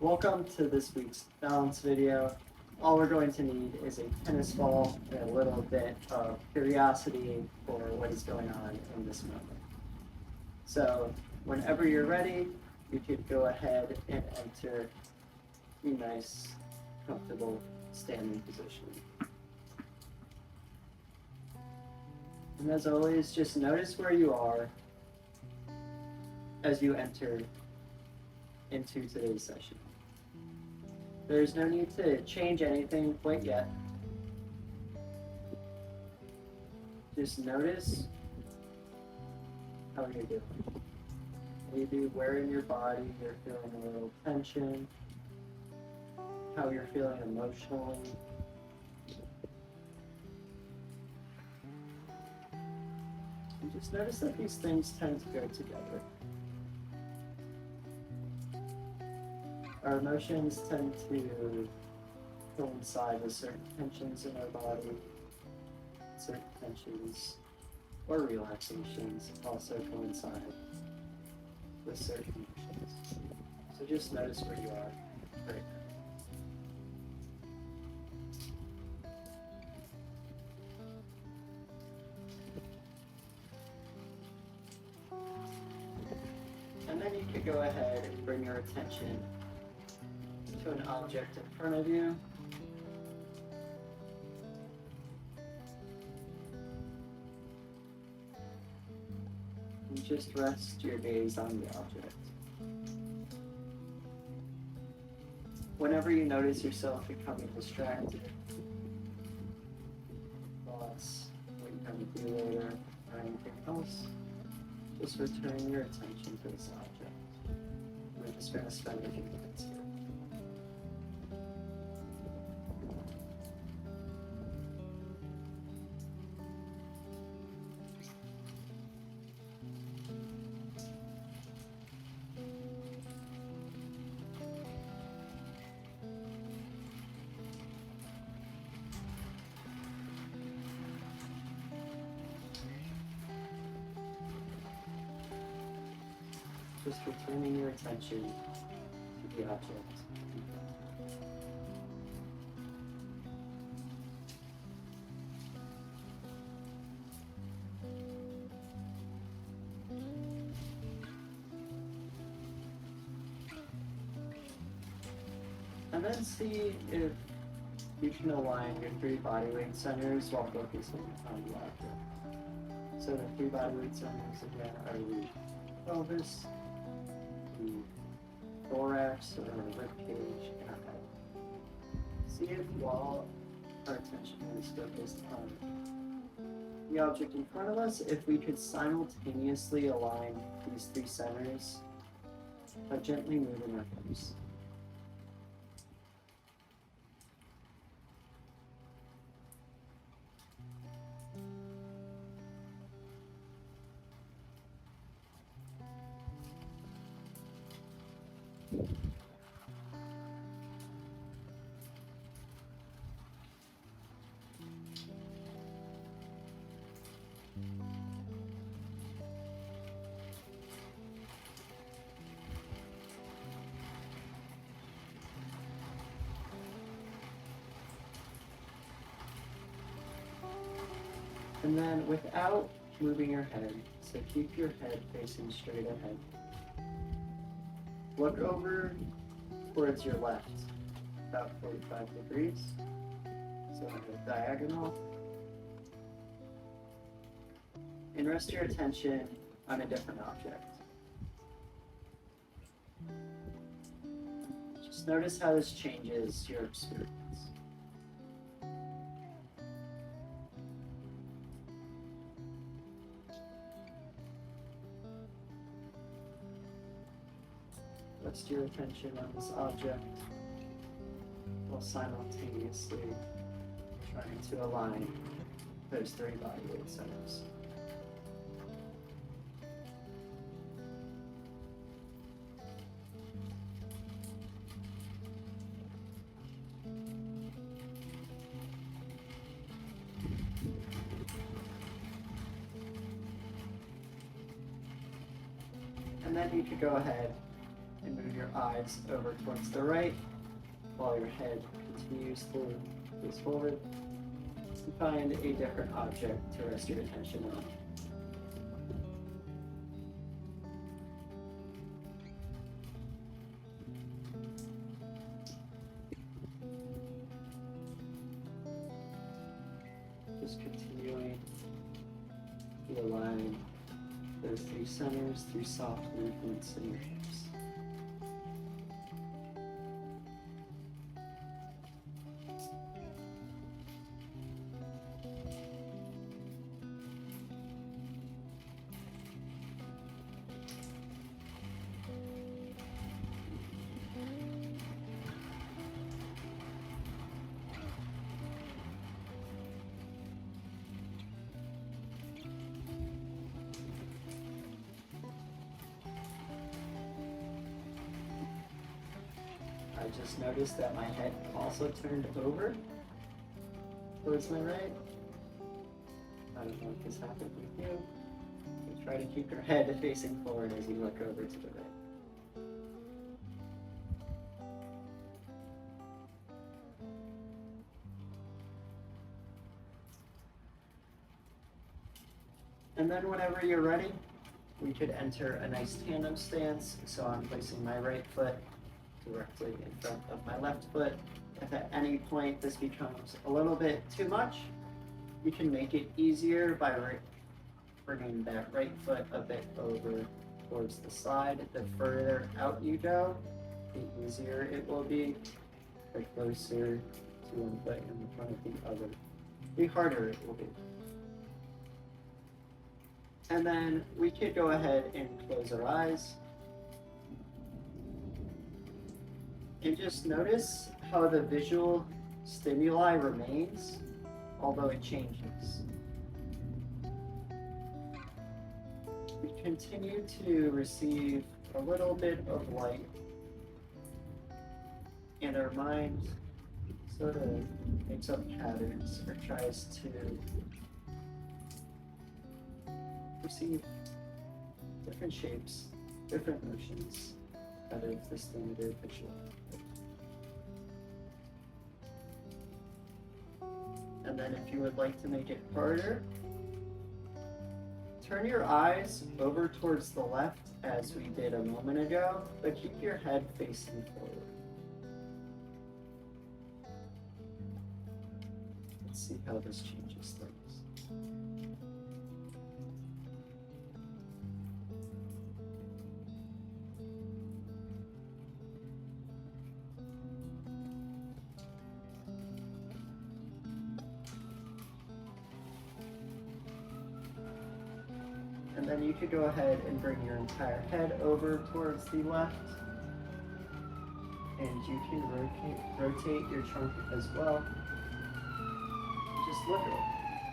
Welcome to this week's balance video. All we're going to need is a tennis ball and a little bit of curiosity for what is going on in this moment. So whenever you're ready, you could go ahead and enter a nice, comfortable standing position. And as always, just notice where you are as you enter into today's session. There's no need to change anything quite yet. Just notice how you're doing. Maybe where in your body you're feeling a little tension, how you're feeling emotionally. And just notice that these things tend to go together. Our emotions tend to coincide with certain tensions in our body. Certain tensions or relaxations also coincide with certain emotions. So just notice where you are right now. And then you could go ahead and bring your attention to an object in front of you. And just rest your gaze on the object. Whenever you notice yourself becoming distracted, thoughts, what you're going to do later, or anything else, just return your attention to this object. We're just going to spend a few minutes here. Just returning your attention to the object. And then see if you can align your 3 bodyweight centers while focusing on the object. So the 3 bodyweight centers again are the pelvis, the thorax or rib cage, and our head. See if while our attention is focused on the object in front of us, if we could simultaneously align these 3 centers by gently moving our hips. And then without moving your head, so keep your head facing straight ahead. Look over towards your left, about 45 degrees, so on a diagonal. And rest your attention on a different object. Just notice how this changes your experience. Rest your attention on this object while simultaneously trying to align those 3 bodyweight centers. And then you could go ahead and move your eyes over towards the right while your head continues to face forward. And find a different object to rest your attention on. Just continuing to align those three centers through soft movements in your hips. I just noticed that my head also turned over towards my right. I don't know if this happened with you. So try to keep your head facing forward as you look over to the right. And then whenever you're ready, we could enter a nice tandem stance. So I'm placing my right foot directly in front of my left foot. If at any point this becomes a little bit too much, you can make it easier by bringing that right foot a bit over towards the side. The further out you go, the easier it will be. The closer to one foot in front of the other, the harder it will be. And then we could go ahead and close our eyes. And just notice how the visual stimuli remains, although it changes. We continue to receive a little bit of light, and our mind sort of makes up patterns or tries to perceive different shapes, different motions out of the standard visual. And then if you would like to make it harder, turn your eyes over towards the left as we did a moment ago, but keep your head facing forward. Let's see how this changes things. And then you could go ahead and bring your entire head over towards the left. And you can rotate your trunk as well. Just look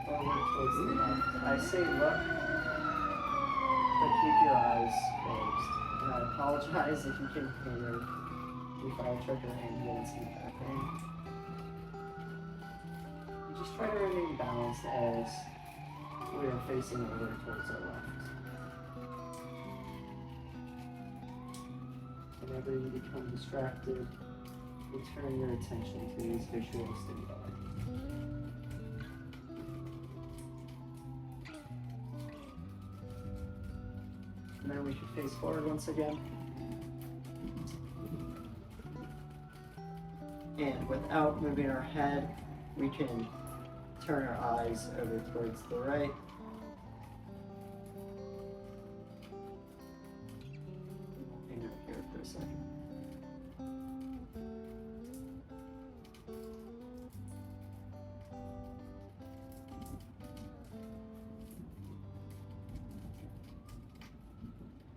over towards the left. I say look, but keep your eyes closed. And I apologize if you can hear the fire truck or ambulance in the background. Just try to remain balanced as we are facing over towards our left. Whenever you become distracted, return your attention to these visual stimuli. And then we should face forward once again. And without moving our head, we can turn our eyes over towards the right. Hang out here for a second.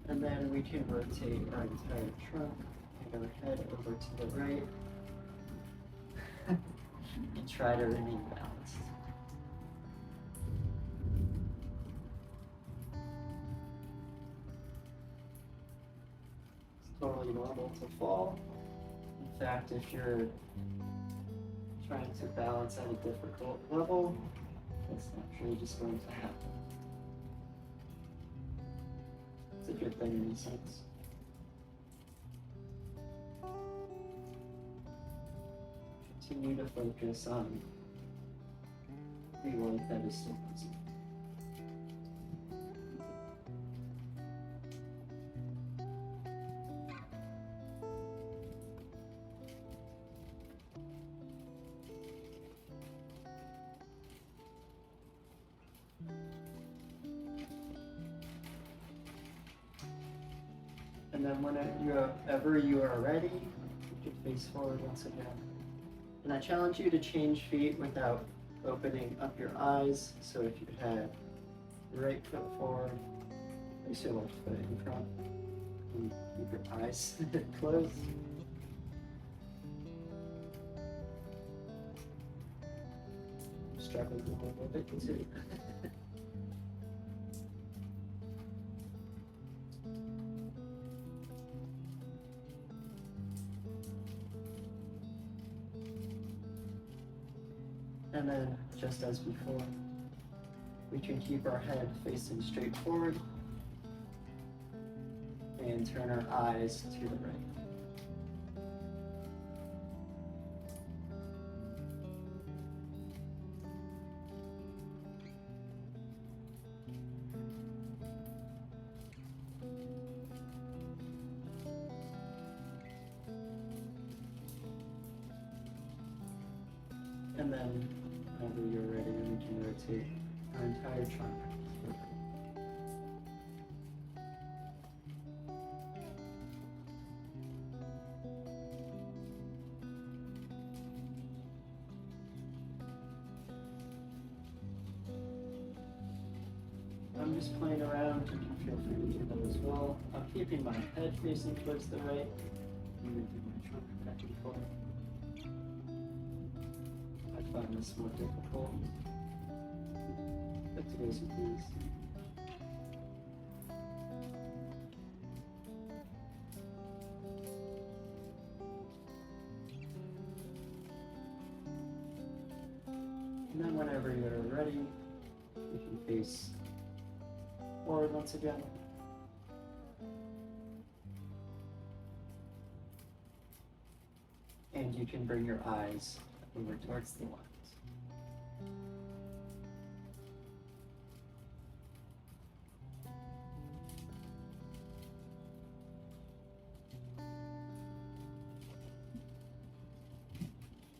And then we can rotate our entire trunk and our head over to the right. And try to remain balanced. It's totally normal to fall. In fact, if you're trying to balance at a difficult level, it's naturally just going to happen. It's a good thing in a sense. continue to focus on the light that is still present. And then whenever you are ready, you can face forward once again. And I challenge you to change feet without opening up your eyes. So if you had your right foot forward, place your left foot in front, and keep your eyes closed. Struggling a little bit too. And then, just as before, we can keep our head facing straight forward and turn our eyes to the right. And then, whenever you're ready, we can rotate our entire trunk. I'm just playing around. You can feel free to do that as well. I'm keeping my head facing towards the right. I'm moving my trunk back and forth. I find this more difficult. But today's with these. And then whenever you're ready, you can face forward once again. And you can bring your eyes over towards the lines.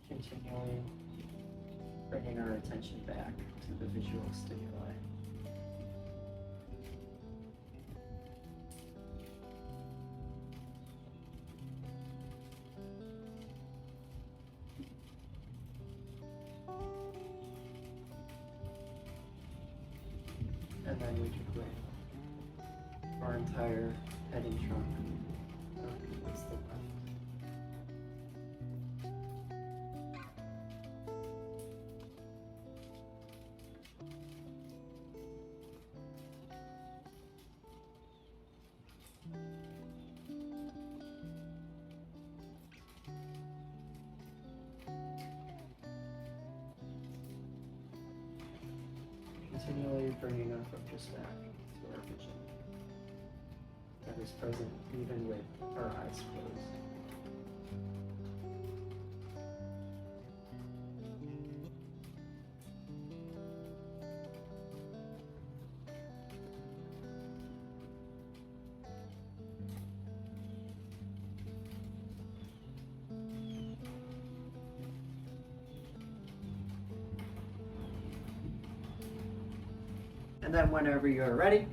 Continually bringing our attention back to the visual stimuli. And then we can bring our entire head and trunk over towards the left. Continually bringing our focus back to our vision that is present even with our eyes closed. And then whenever you're ready,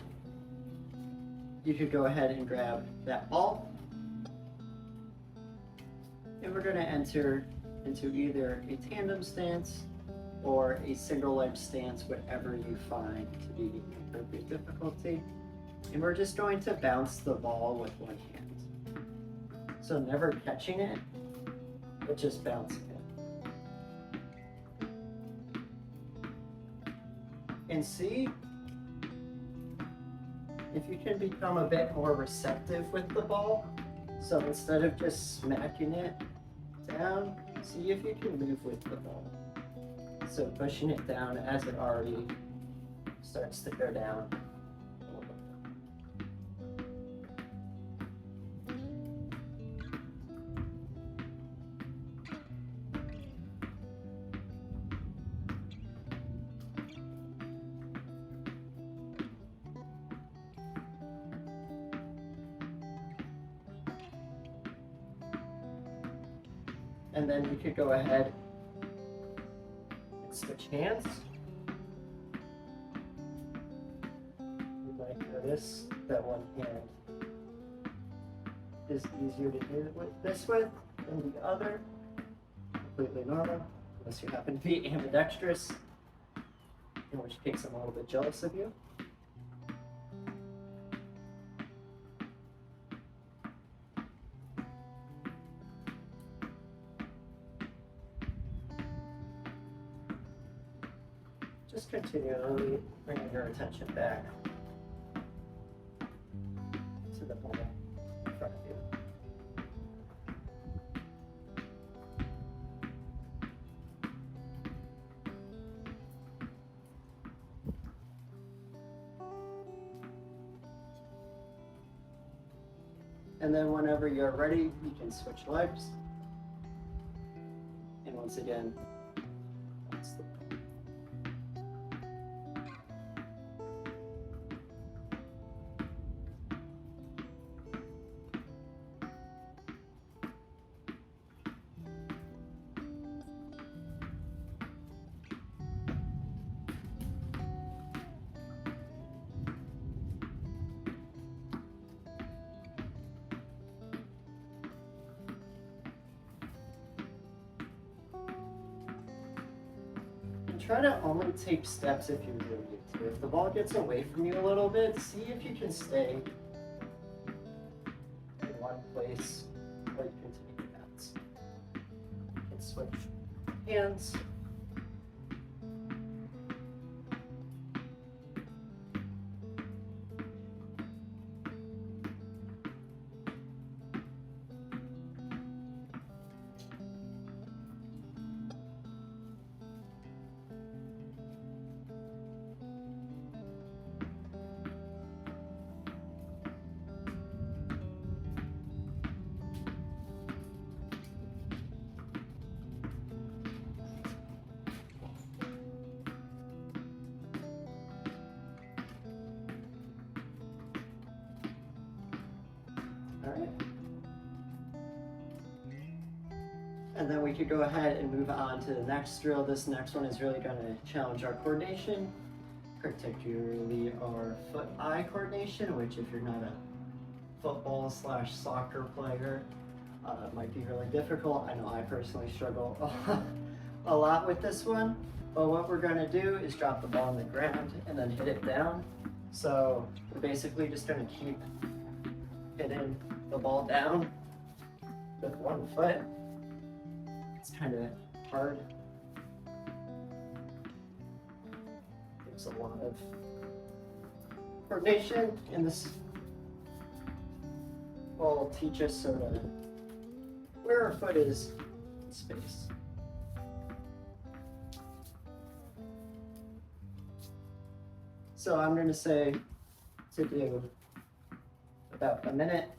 you could go ahead and grab that ball. And we're going to enter into either a tandem stance or a single leg stance, whatever you find to be the appropriate difficulty. And we're just going to bounce the ball with one hand. So never catching it, but just bouncing it. And see if you can become a bit more receptive with the ball. So instead of just smacking it down, see if you can move with the ball. So pushing it down as it already starts to go down. And then you could go ahead and switch hands. You might notice that one hand is easier to do this with than the other. Completely normal, unless you happen to be ambidextrous, in which case I'm a little bit jealous of you. Just continually bringing your attention back to the ball in front of you. And then whenever you're ready, you can switch legs. And once again, that's the try to only take steps if you really need to. If the ball gets away from you a little bit, see if you can stay in one place while you continue to bounce. You can switch hands. All right. And then we could go ahead and move on to the next drill. This next one is really going to challenge our coordination, particularly our foot-eye coordination, which if you're not a football/soccer player, might be really difficult. I know I personally struggle a lot with this one, but what we're going to do is drop the ball on the ground and then hit it down. So we're basically just going to keep hitting the ball down with one foot. It's kind of hard. There's a lot of coordination, and this will teach us sort of where our foot is in space. So I'm going to say to do about a minute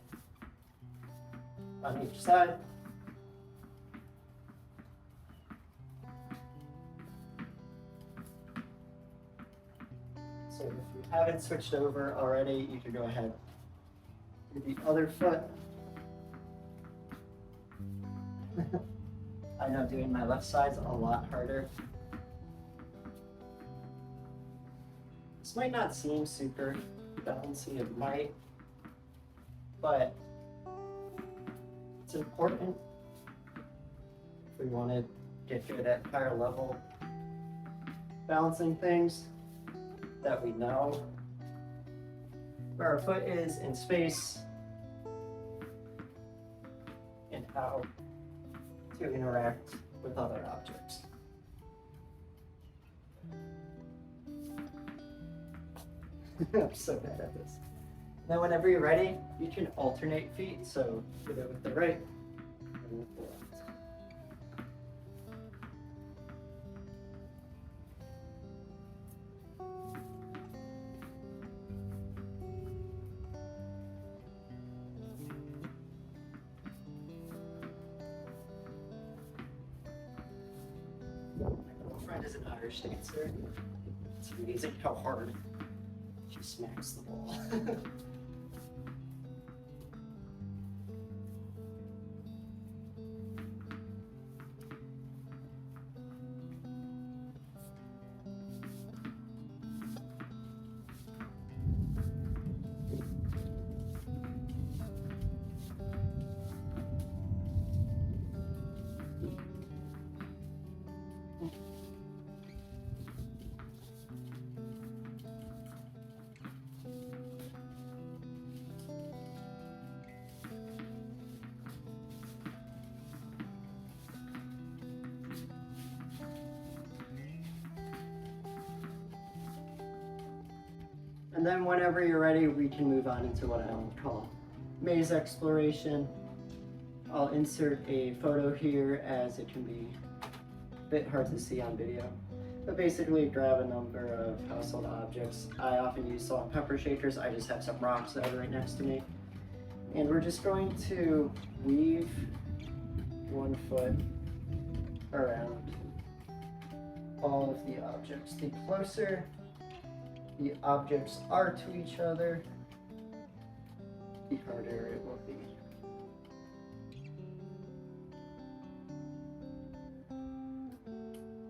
on each side. So if you haven't switched over already, you can go ahead with the other foot. I know doing my left side's a lot harder. This might not seem super bouncy, it might, but it's important if we want to get good at higher level balancing things, that we know where our foot is in space and how to interact with other objects. I'm so bad at this. Now whenever you're ready, you can alternate feet, so do it with the right and with the left. My girlfriend is an Irish dancer. It's amazing how hard she smacks the ball. And then whenever you're ready, we can move on into what I would call maze exploration. I'll insert a photo here as it can be a bit hard to see on video. But basically grab a number of household objects. I often use salt and pepper shakers. I just have some rocks that are right next to me. And we're just going to weave 1 foot around all of the objects. The closer the objects are to each other, the harder it will be.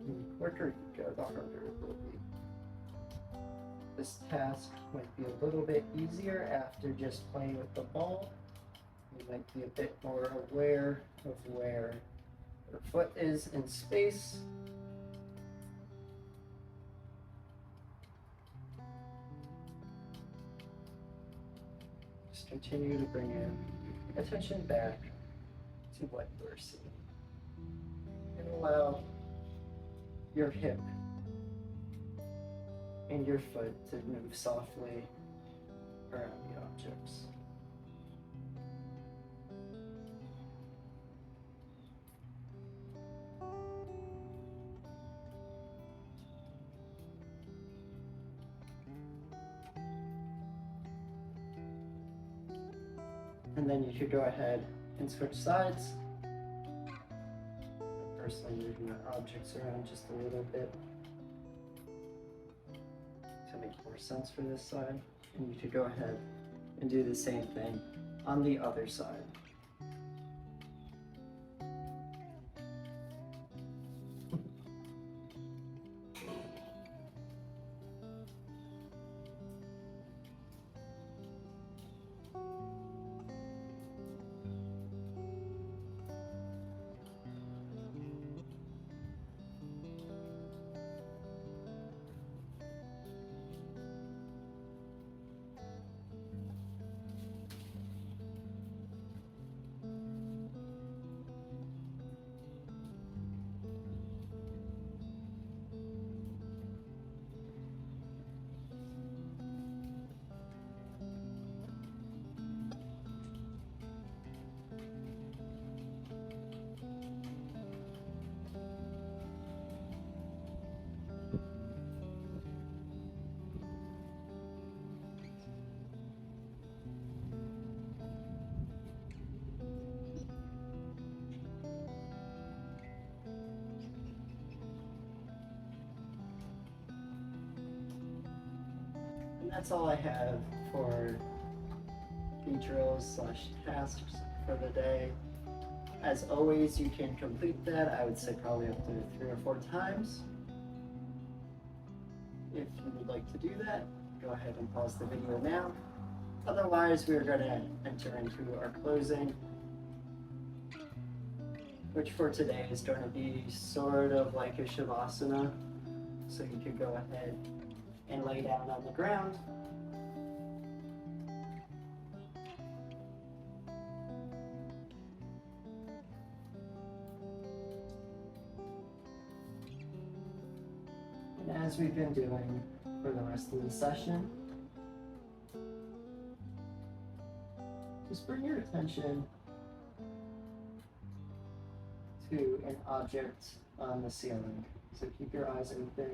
The quicker you go, the harder it will be. This task might be a little bit easier after just playing with the ball. You might be a bit more aware of where your foot is in space. Just continue to bring your attention back to what you're seeing. And allow your hip and your foot to move softly around the objects. And then you could go ahead and switch sides. Personally, moving the objects around just a little bit to make more sense for this side. And you could go ahead and do the same thing on the other side. And that's all I have for the drills / tasks for the day. As always, you can complete that, I would say probably up to 3 or 4 times. If you would like to do that, go ahead and pause the video now. Otherwise, we're going to enter into our closing, which for today is going to be sort of like a Shavasana. So you could go ahead and lay down on the ground. And as we've been doing for the rest of the session, just bring your attention to an object on the ceiling. So keep your eyes open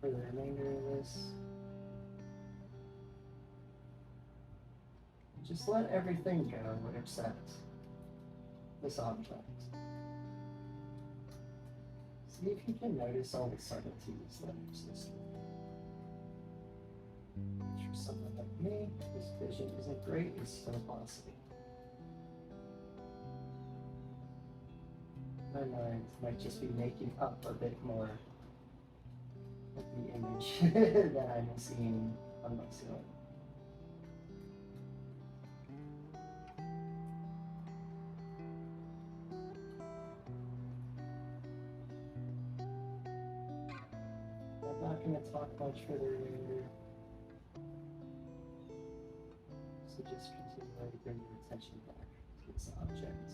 for the remainder of this. Just let everything go except this object. See if you can notice all the subtleties that exist. For someone like me, this vision isn't great, it's still possible. My mind might just be making up a bit more of the image that I'm seeing on my ceiling. I'm not going to talk much further later, so just continue to bring your attention back to this object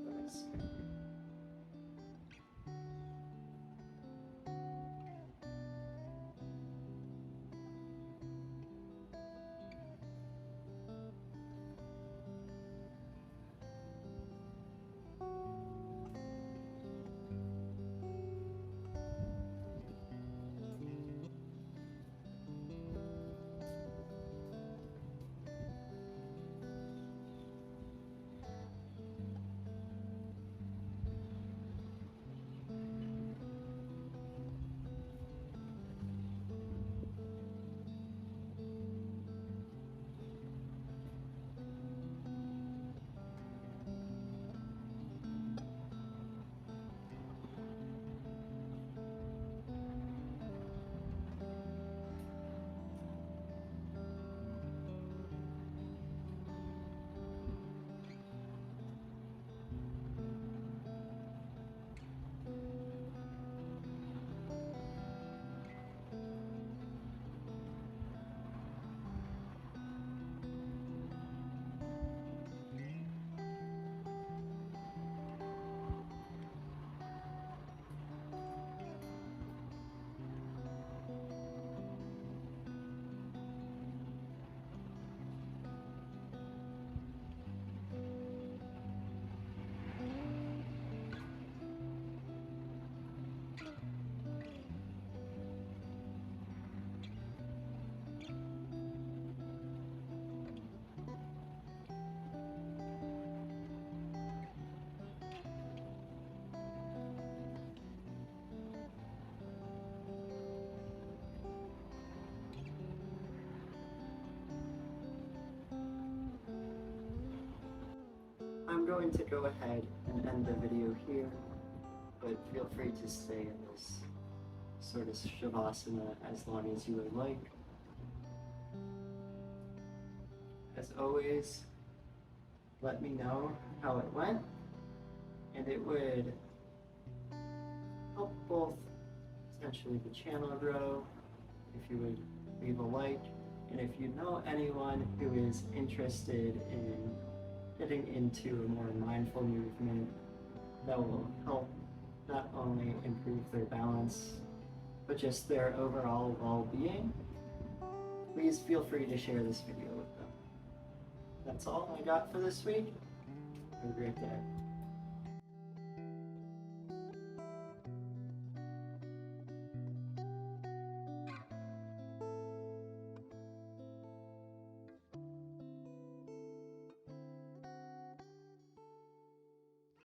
that I see. going to go ahead and end the video here, but feel free to stay in this sort of Shavasana as long as you would like. As always, let me know how it went, and it would help both essentially the channel grow if you would leave a like, and if you know anyone who is interested in getting into a more mindful movement that will help not only improve their balance but just their overall well-being, please feel free to share this video with them. That's all I got for this week. Have a great day.